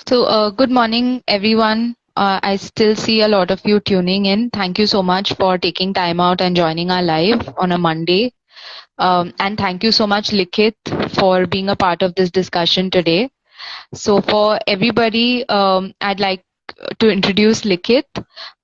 Good morning, everyone. I still see a lot of you tuning in. Thank you so much for taking time out and joining our live on a Monday. And thank you so much, Likhit, for being a part of this discussion today. So, for everybody, I'd like to introduce Likhit.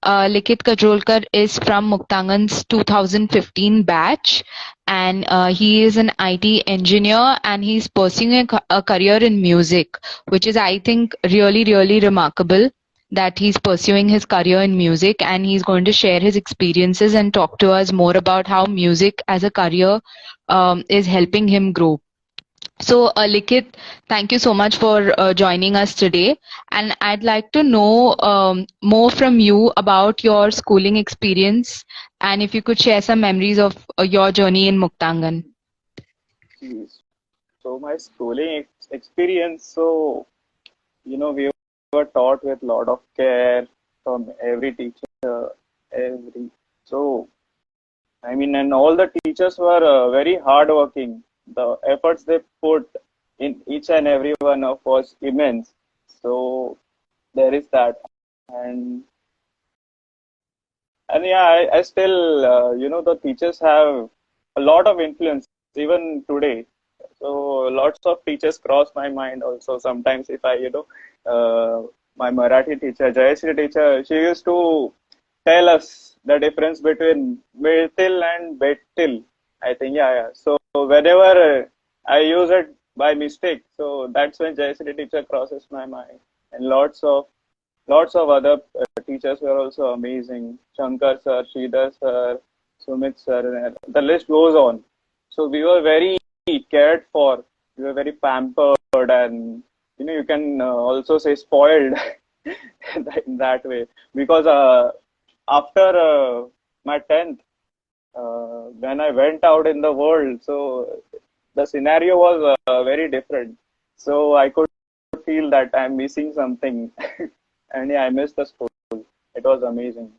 Likhit Kajrolkar is from Muktangan's 2015 batch, and he is an IT engineer, and he's pursuing a career in music, which is, I think, really, really remarkable that he's pursuing his career in music, and he's going to share his experiences and talk to us more about how music as a career is helping him grow. Likhit, thank you so much for joining us today. And I'd like to know more from you about your schooling experience and if you could share some memories of your journey in Muktangan. Yes. So my schooling experience, we were taught with a lot of care from every teacher, every. So, and all the teachers were very hardworking. The efforts they put in each and every one of was immense. So there is that, and I still, the teachers have a lot of influence even today. So lots of teachers cross my mind also. Sometimes if my Marathi teacher, Jayashree teacher, she used to tell us the difference between Miltil and Bettil. I think, yeah. So whenever I use it by mistake, so that's when Jayashree teacher crosses my mind. And lots of other teachers were also amazing. Shankar sir, Sridhar sir, Sumit sir, the list goes on. So we were very cared for. We were very pampered, and you can also say spoiled in that way. Because after my 10th, when I went out in the world, so the scenario was very different. So I could feel that I'm missing something. And yeah, I missed the school. It was amazing.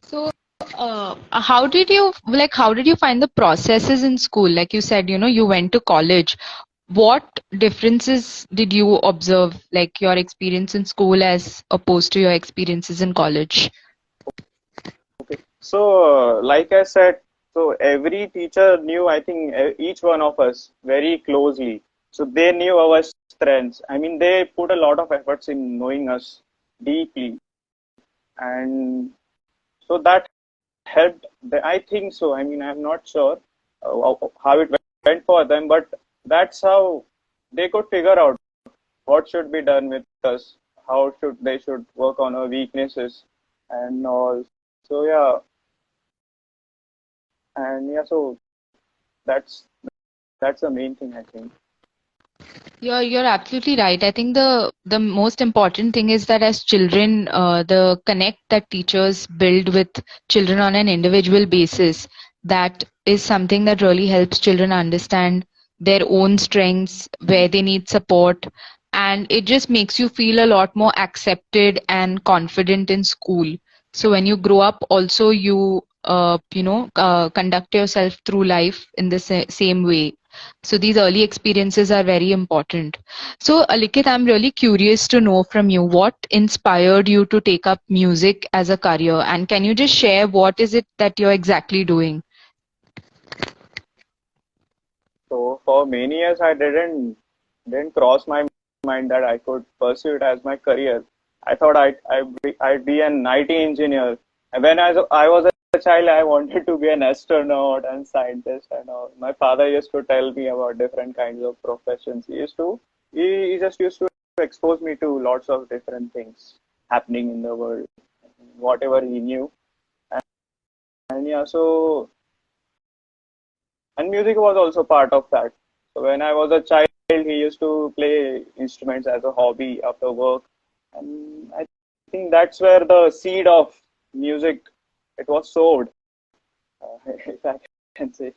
So, how did you find the processes in school? Like you said, you went to college. What differences did you observe, like your experience in school as opposed to your experiences in college? Okay. So, like I said, so every teacher knew, I think, each one of us very closely. So they knew our strengths. I mean, they put a lot of efforts in knowing us deeply. And so that helped. I think so. I mean, I'm not sure how it went for them, but that's how they could figure out what should be done with us, how should work on our weaknesses and all. So yeah, and yeah, so that's that's the main thing I think. You're absolutely right. I think the most important thing is that as children, the connect that teachers build with children on an individual basis, that is something that really helps children understand their own strengths, where they need support, and it just makes you feel a lot more accepted and confident in school. So when you grow up, also you conduct yourself through life in the same way. So these early experiences are very important. So Alikit, I'm really curious to know from you what inspired you to take up music as a career, and can you just share what is it that you're exactly doing? So for many years, I didn't cross my mind that I could pursue it as my career. I thought I'd be an IT engineer. And when I was a child, I wanted to be an astronaut and scientist and all. My father used to tell me about different kinds of professions. He just used to expose me to lots of different things happening in the world, whatever he knew. And yeah, so and music was also part of that. So when I was a child, he used to play instruments as a hobby after work, and I think that's where the seed of music it was sowed, if I can say.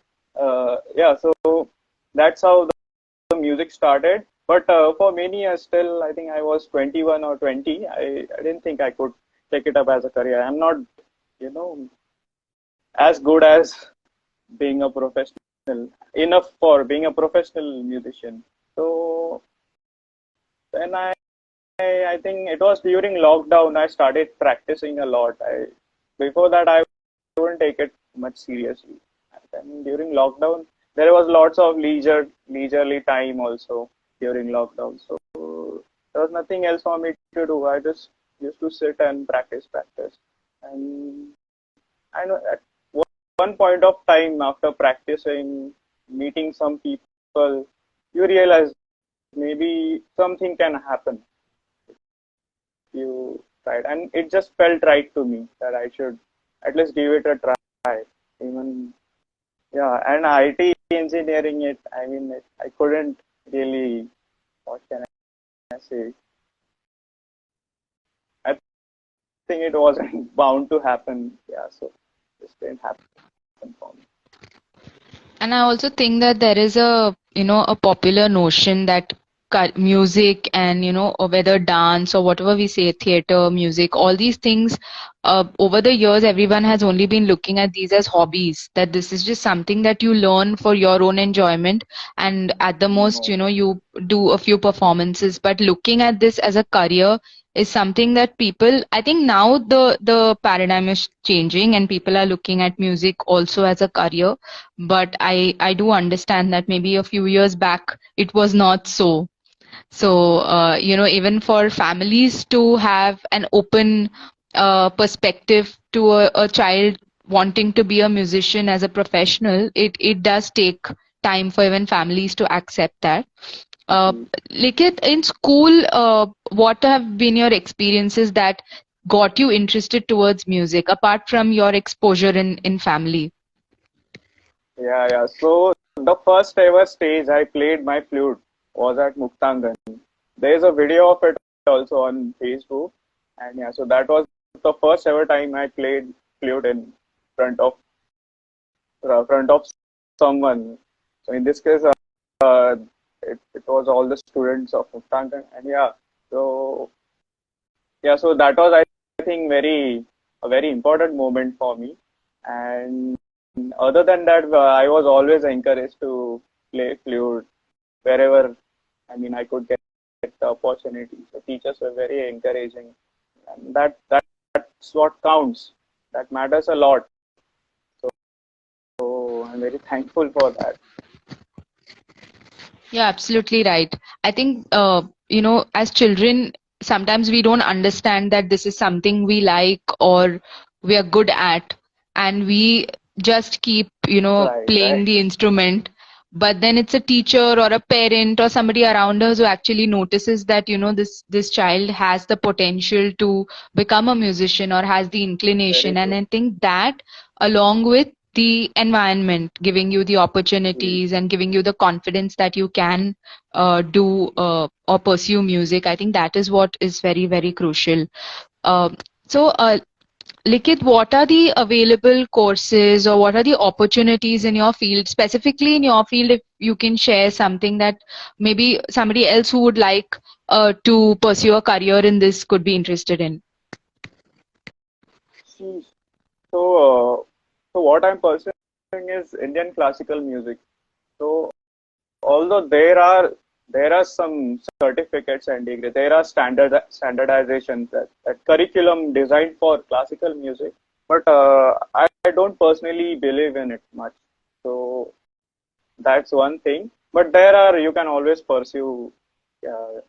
Yeah, so that's how the music started. But for many years, still, I think I was 21 or 20. I didn't think I could take it up as a career. I'm not, you know, as good as being a professional enough for being a professional musician. So then I I think it was during lockdown I started practicing a lot. Before that I wouldn't take it much seriously. And then during lockdown there was lots of leisurely time also during lockdown. So there was nothing else for me to do. I just used to sit and practice. And I know at one point of time after practicing, meeting some people, you realize maybe something can happen. You tried, and it just felt right to me that I should at least give it a try. Even yeah, and IT engineering, I couldn't really. What can I say? I think it wasn't bound to happen. Yeah, so this didn't happen for me. And I also think that there is a popular notion that music and, or whether dance or whatever we say, theater, music, all these things, over the years, everyone has only been looking at these as hobbies, that this is just something that you learn for your own enjoyment. And at the most, No, you do a few performances, but looking at this as a career is something that people, I think now the paradigm is changing and people are looking at music also as a career. But I do understand that maybe a few years back it was not so. So even for families to have an open perspective to a child wanting to be a musician as a professional, it does take time for even families to accept that. uh, agree. Likhit, in school, what have been your experiences that got you interested towards music apart from your exposure in family? Yeah. So the first ever stage I played my flute was at Muktangan. There is a video of it also on Facebook, and yeah, so that was the first ever time I played flute in front of front of someone. So in this case, uh, it was all the students of Muktangan, and so so that was I think a very important moment for me. And other than that, I was always encouraged to play flute wherever I could get the opportunity. So teachers were very encouraging, and that's what counts. That matters a lot. So I'm very thankful for that. Yeah, absolutely right. I think, as children, sometimes we don't understand that this is something we like or we are good at, and we just keep, Right. playing the instrument. But then it's a teacher or a parent or somebody around us who actually notices that, this child has the potential to become a musician or has the Very inclination. And true. I think that, along with the environment giving you the Hmm. opportunities and giving you the confidence that you can do or pursue music, I think that is what is very, very crucial. So, Likhit, what are the available courses or what are the opportunities in your field, specifically in your field, if you can share something that maybe somebody else who would like to pursue a career in this could be interested in? See, so so what I'm pursuing is Indian classical music. So although there are some certificates and degrees, there are standardizations that curriculum designed for classical music, but I don't personally believe in it much. So that's one thing. But there are you can always pursue uh,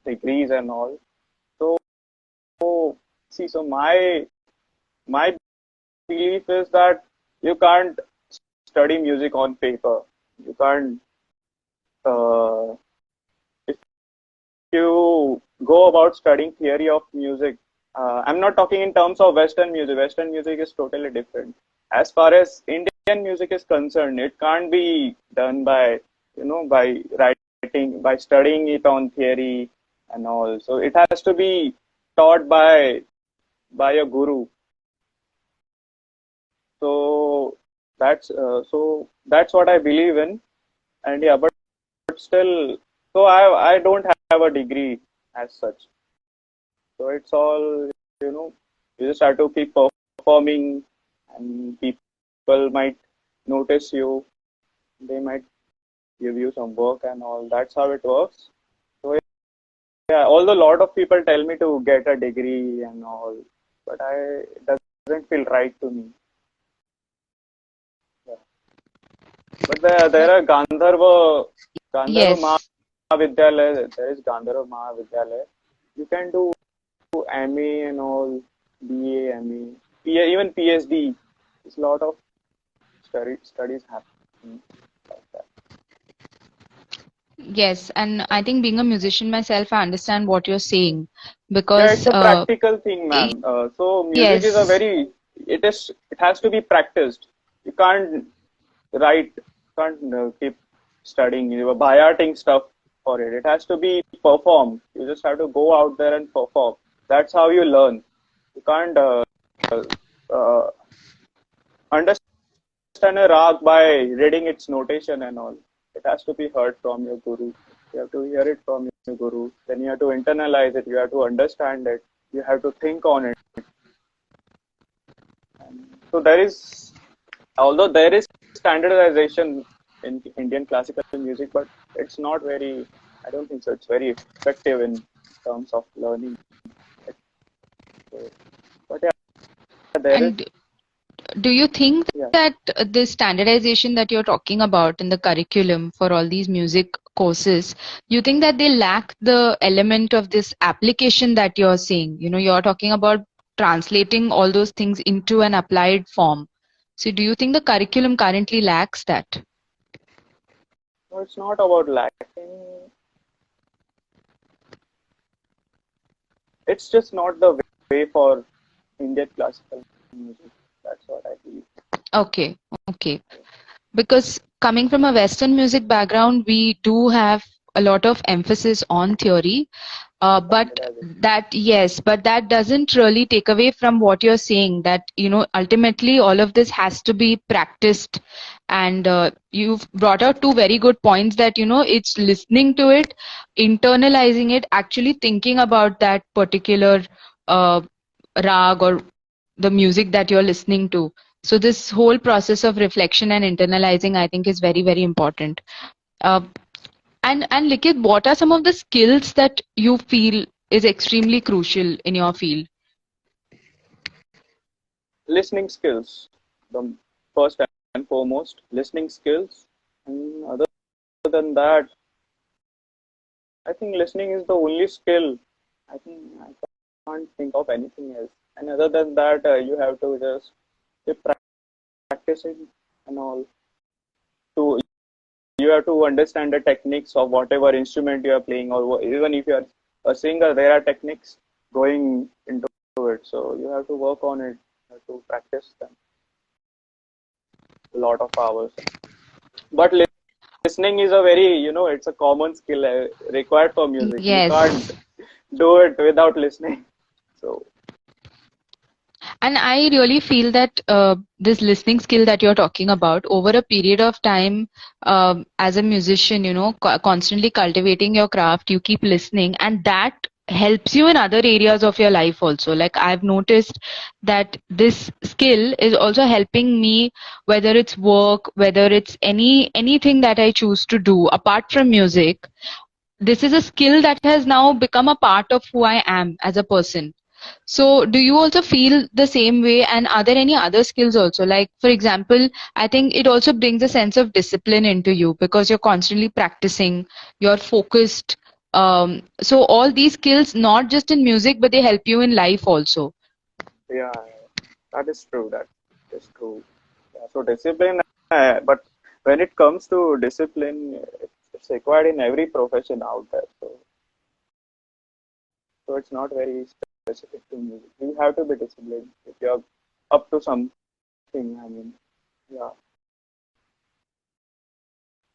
degrees and all. So see, so my belief is that you can't study music on paper. You can't uh, if you go about studying theory of music. I'm not talking in terms of Western music. Western music is totally different. As far as Indian music is concerned, it can't be done by by writing by studying it on theory and all. So it has to be taught by a guru. So that's what I believe in. And yeah, but still, so I don't have a degree as such. So it's all, you just have to keep performing, and people might notice you. They might give you some work and all. That's how it works. So yeah, although a lot of people tell me to get a degree and all, but it doesn't feel right to me. Yeah. But there are Gandharva Yes. Mahavidyalaya. There is Gandharva Mahavidyalaya. You can do MA and all, BA, MA, even PhD. There's a lot of studies happening like that. Yes, and I think being a musician myself, I understand what you're saying Yeah, it's because a practical thing, y- ma'am. So music is a yes, it has to be practiced. You can't write, can't keep studying, by arting stuff for it. It has to be performed. You just have to go out there and perform. That's how you learn. You can't uh, understand a rag by reading its notation and all. It has to be heard from your guru. You have to hear it from your guru. Then you have to internalize it. You have to understand it. You have to think on it. So although there is standardization in Indian classical music, but it's not very. I don't think so. It's very effective in terms of learning. So, but yeah, there is. and do you think Yeah, that the standardization that you're talking about in the curriculum for all these music courses, you think that they lack the element of this application that you're saying? You're talking about translating all those things into an applied form. So do you think the curriculum currently lacks that? no, it's not about lacking. It's just not the way for Indian classical music. That's what I believe. Okay, okay. Because coming from a Western music background, we do have a lot of emphasis on theory. But Standardization. but that doesn't really take away from what you're saying that, ultimately all of this has to be practiced. And you've brought out two very good points that, it's listening to it, internalizing it, actually thinking about that particular uh, rag or the music that you're listening to. So this whole process of reflection and internalizing, I think, is very, very important. Uh, and Likhit, what are some of the skills that you feel is extremely crucial in your field? Listening skills, the first and foremost, listening skills. And other than that, I think listening is the only skill. I think I can't think of anything else. And other than that, you have to just keep practicing and all. To You have to understand the techniques of whatever instrument you are playing, or even if you are a singer, there are techniques going into it. So you have to work on it. You have to practice them a lot of hours. But listening is a very, it's a common skill required for music. You can't Yes. do it without listening. So And I really feel that this listening skill that you're talking about over a period of time, as a musician, constantly cultivating your craft, you keep listening, and that helps you in other areas of your life also. Like I've noticed that this skill is also helping me, whether it's work, whether it's anything that I choose to do apart from music. This is a skill that has now become a part of who I am as a person. So, do you also feel the same way? And are there any other skills also? Like, for example, I think it also brings a sense of discipline into you because you're constantly practicing, you're focused. So, all these skills, not just in music, but they help you in life also. yeah, that is true. That is true. Yeah, so discipline, but when it comes to discipline, it's required in every profession out there. So it's not very specific to music. You have to be disciplined if you're up to something. I mean, yeah,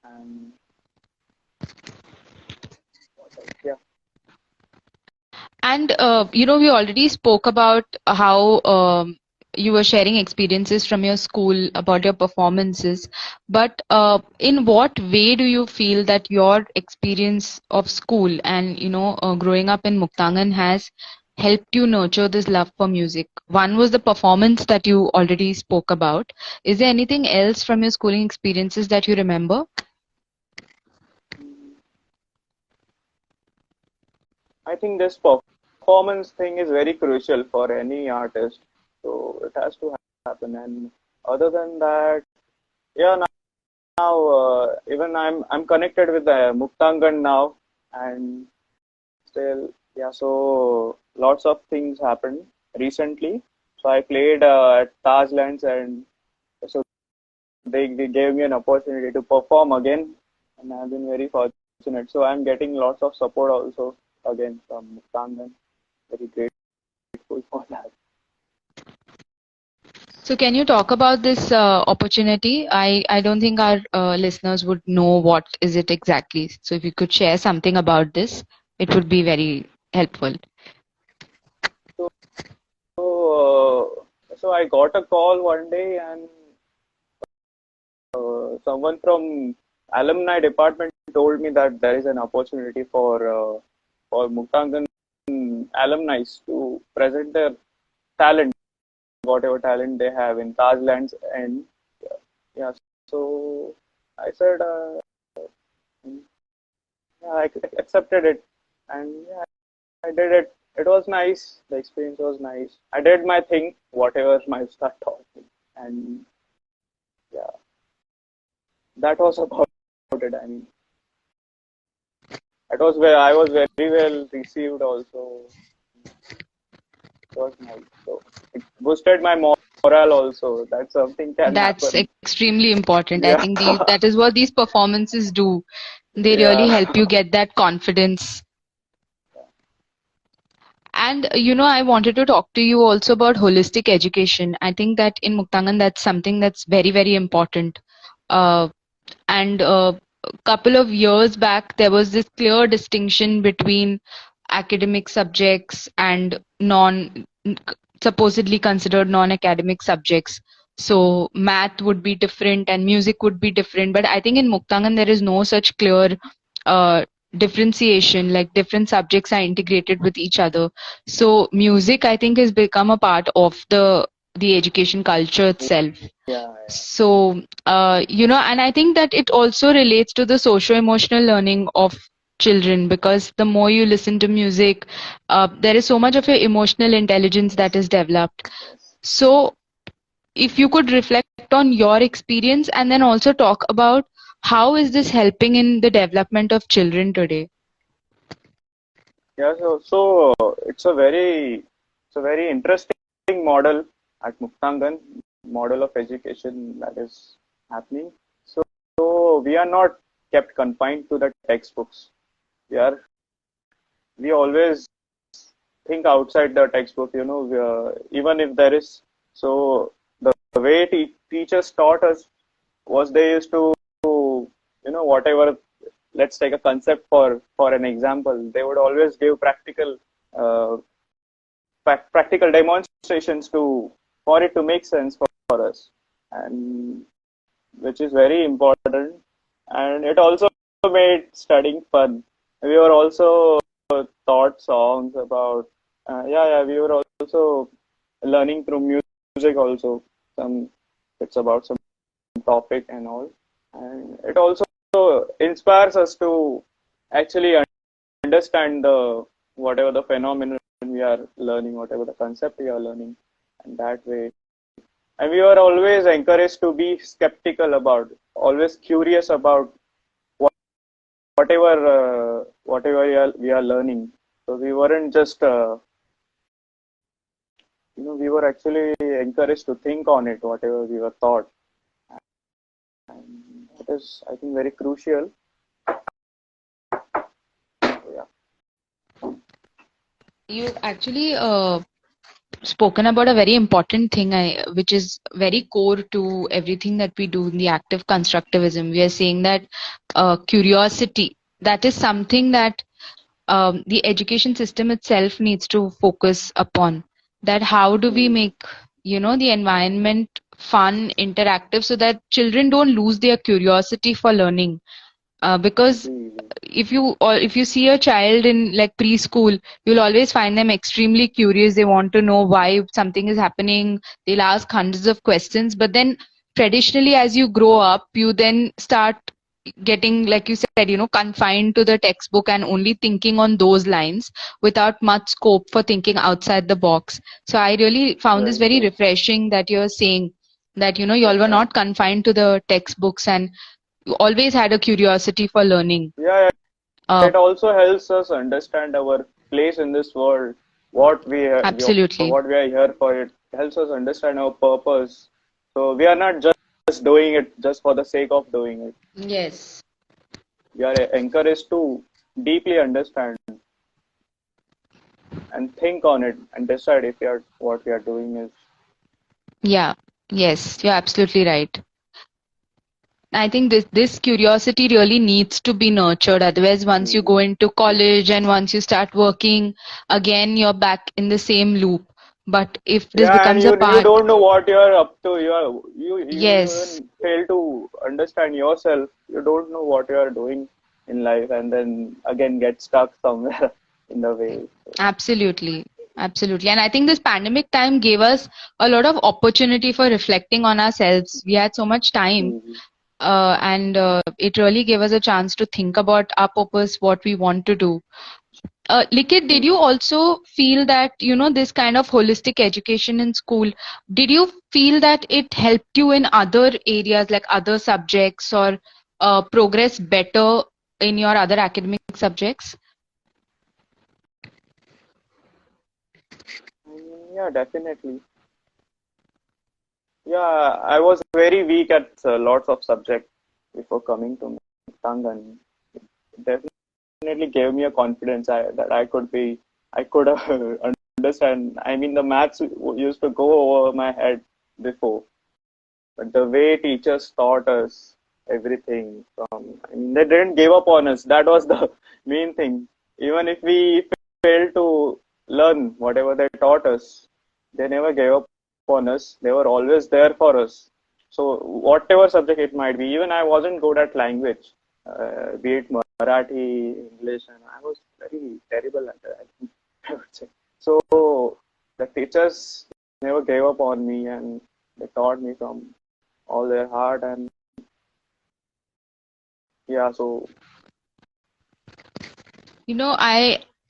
and what else? Yeah. And we already spoke about how you were sharing experiences from your school about your performances. But in what way do you feel that your experience of school and growing up in Muktangan has helped you nurture this love for music? One was the performance that you already spoke about. Is there anything else from your schooling experiences that you remember? I think this performance thing is very crucial for any artist. So it has to happen. And other than that, yeah, now even I'm connected with the Muktangan now, and still, yeah. So lots of things happened recently. So I played at Tajlands, and so they gave me an opportunity to perform again, and I've been very fortunate. So I'm getting lots of support also again from Muktangan. Very grateful for that. So can you talk about this opportunity? I don't think our listeners would know what is it exactly. So if you could share something about this, it would be very helpful. So I got a call one day, and someone from alumni department told me that there is an opportunity for Muktangan alumni to present their talent, whatever talent they have in Tajlands, and yeah. So I said, yeah, I accepted it, and yeah, I did it. It was nice. The experience was nice. I did my thing, whatever my star taught me, and yeah, that was about it. I mean, it was where I was very well received. Also, it was nice. So it boosted my morale. Also, that something can That's happen. extremely important. I Yeah, think that is what these performances do. They really yeah, help you get that confidence. And I wanted to talk to you also about holistic education. I think that in Muktangan, that's something that's very, very important. Uh, and a couple of years back, there was this clear distinction between academic subjects and supposedly considered non-academic subjects. So math would be different and music would be different. But I think in Muktangan, there is no such clear uh, differentiation, like different subjects are integrated with each other. So music, I think, has become a part of the education culture itself. yeah, So, and I think that it also relates to the socio-emotional learning of children, because the more you listen to music, there is so much of your emotional intelligence that is developed. yes. So, if you could reflect on your experience and then also talk about how is this helping in the development of children today? Yeah, so it's a very interesting model at Muktangan, model of education that is happening. So we are not kept confined to the textbooks. We always think outside the textbook. Even if there is, so the way teachers taught us was they used to, whatever. Let's take a concept for an example. They would always give uh, practical demonstrations to for it to make sense for us, and which is very important. And it also made studying fun. We were also taught songs about, yeah, we were also learning through music also. Some it's about some topic and all, and it also inspires us to actually understand the whatever the phenomenon we are learning, whatever the concept we are learning, and that way. And we were always encouraged to be skeptical about, always curious about whatever we are learning. So we weren't just, we were actually encouraged to think on it, whatever we were taught. And that is, I think, very crucial. So, yeah. You've actually spoken about a very important thing, which is very core to everything that we do in the active constructivism. We are saying that curiosity, that is something that the education system itself needs to focus upon. That how do we Hmm. make the environment fun, interactive, so that children don't lose their curiosity for learning. Because Agree. if you see a child in like preschool, you'll always find them extremely curious. They want to know why something is happening. They'll ask hundreds of questions. But then traditionally, as you grow up, you then start getting, like you said, confined to the textbook and only thinking on those lines without much scope for thinking outside the box. So I really found this Right. very refreshing that you're saying that, y'all Yes, were sir. not confined to the textbooks and you always had a curiosity for learning. Yeah, Uh, it also helps us understand our place in this world, what Absolutely. what we are here for. It helps us understand our purpose. So we are not just doing it just for the sake of doing it. Yes. We are encouraged to deeply understand and think on it and decide if we are what we are doing is. Yeah. Yes, you're absolutely right. I think this curiosity really needs to be nurtured. Otherwise, once you go into college and once you start working, again you're back in the same loop. But if this Yeah, and becomes a you part, don't know what you are up to. You yes, even fail to understand yourself. You don't know what you are doing in life, and then again get stuck somewhere in the way. absolutely, absolutely. And I think this pandemic time gave us a lot of opportunity for reflecting on ourselves. We had so much time, Mhm. and it really gave us a chance to think about our purpose, what we want to do. Likhit, did you also feel that, this kind of holistic education in school, did you feel that it helped you in other areas like other subjects or progress better in your other academic subjects? Yeah, definitely. Yeah, I was very weak at lots of subjects before coming to Muktangan. Definitely gave me a confidence that I could understand. I mean, the maths used to go over my head before, but the way teachers taught us everything I mean, they didn't give up on us. That was the main thing. Even if we failed to learn whatever they taught us, they never gave up on us. They were always there for us. So whatever subject it might be, even I wasn't good at language, be it Marathi, English, and I was very terrible at that, I would say. So the teachers never gave up on me and they taught me from all their heart and yeah, so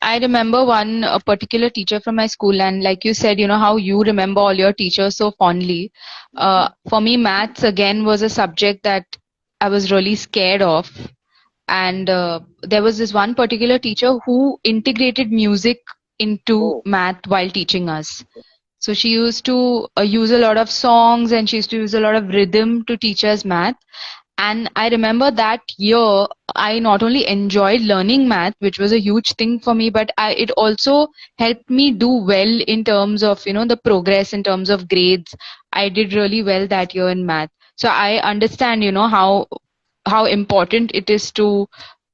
I remember one a particular teacher from my school, and like you said, how you remember all your teachers so fondly. For me, maths again was a subject that I was really scared of, and there was this one particular teacher who integrated music into oh, math while teaching us. So she used to use a lot of songs and she used to use a lot of rhythm to teach us math. And I remember that year, I not only enjoyed learning math, which was a huge thing for me, but it also helped me do well in terms of, the progress in terms of grades. I did really well that year in math. So I understand, how important it is to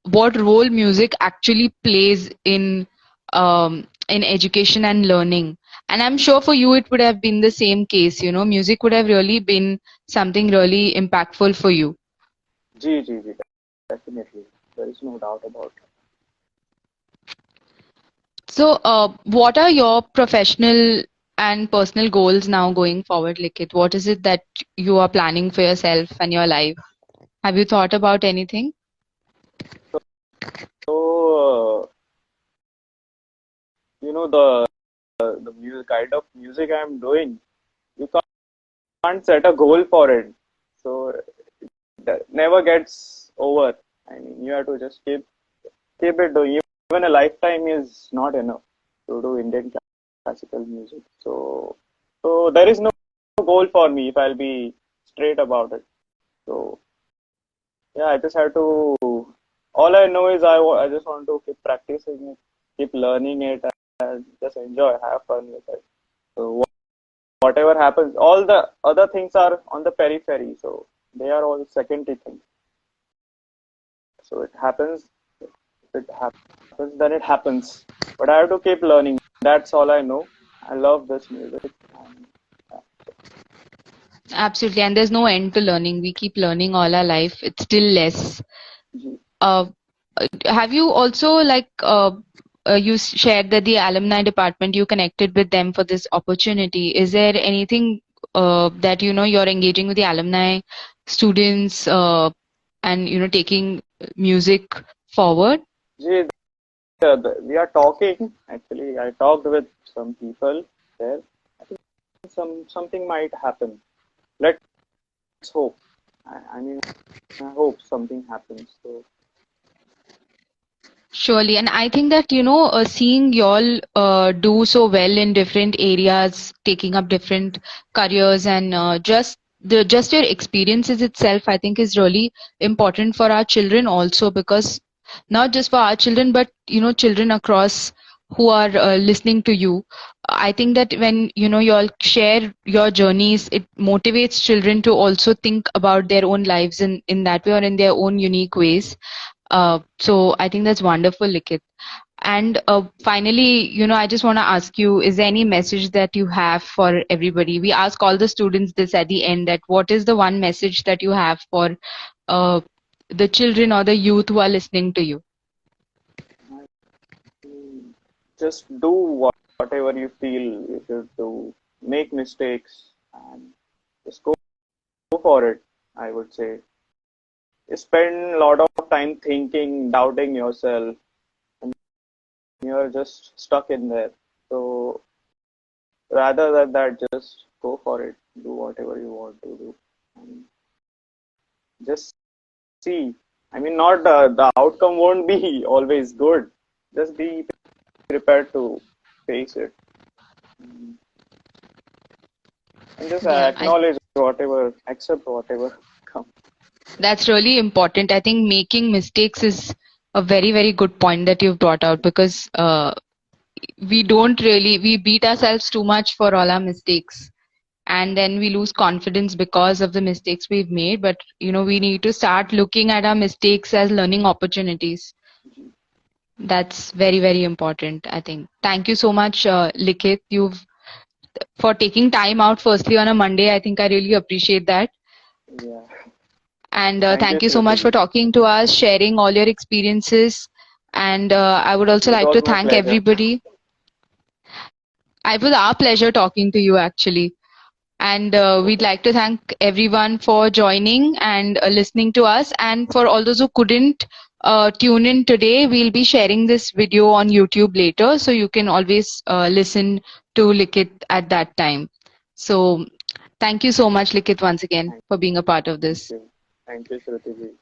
what role music actually plays in education and learning. And I'm sure for you it would have been the same case. Music would have really been something really impactful for you. G, definitely. There is no doubt about it. So, what are your professional and personal goals now going forward, Likit? What is it that you are planning for yourself and your life? Have you thought about anything? So, the music, kind of music I'm doing, you can't set a goal for it. So that never gets over. I mean, you have to just keep it doing. Even a lifetime is not enough to do Indian classical music. So there is no goal for me if I'll be straight about it. So yeah, I just have to. All I know is I just want to keep practicing it, keep learning it, and just enjoy, have fun with it. So whatever happens, all the other things are on the periphery. So they are all secondary things. So it happens. It happens, then it happens. But I have to keep learning. That's all I know. I love this music. And, Absolutely. And there's no end to learning. We keep learning all our life. It's still less. Uh, have you also you shared that the alumni department you connected with them for this opportunity? Is there anything that you're engaging with the alumni students? and taking music forward? Gee, we are talking. Actually, I talked with some people there. I think something might happen. Let's hope. I mean, I hope something happens. So Surely, and I think that seeing y'all do so well in different areas, taking up different careers, and just your experiences itself, I think is really important for our children also, because not just for our children, but children across who are listening to you. I think that when y'all share your journeys, it motivates children to also think about their own lives in that way or in their own unique ways. So I think that's wonderful, Likhit. And finally, I just want to ask you, is there any message that you have for everybody? We ask all the students this at the end, that what is the one message that you have for uh, the children or the youth who are listening to you? just do whatever you feel you should do. Make mistakes and just go for it. I would say. You spend a lot of time thinking, doubting yourself, and you're just stuck in there. So rather than that, just go for it. Do whatever you want to do, and just see. I mean, not the outcome won't be always good. Just be prepared to face it, and just Yeah, acknowledge whatever, accept whatever comes. that's really important. I think making mistakes is a very, very good point that you've brought out, because we beat ourselves too much for all our mistakes, and then we lose confidence because of the mistakes we've made. But we need to start looking at our mistakes as learning opportunities. That's very, very important, I think. Thank you so much, Likhit, you've for taking time out firstly on a Monday. I think I really appreciate that. Yeah. And Thank you, thank you so much for Shruti. talking to us, sharing all your experiences. And I would also It like was to my thank pleasure. everybody. It was our pleasure talking to you, actually. And we'd Okay. like to thank everyone for joining and listening to us. And for all those who couldn't tune in today, we'll be sharing this video on YouTube later, so you can always listen to Likit at that time. So thank you so much, Likit, once again Thank, for being a part of thank this. you. Thank you, Shruti.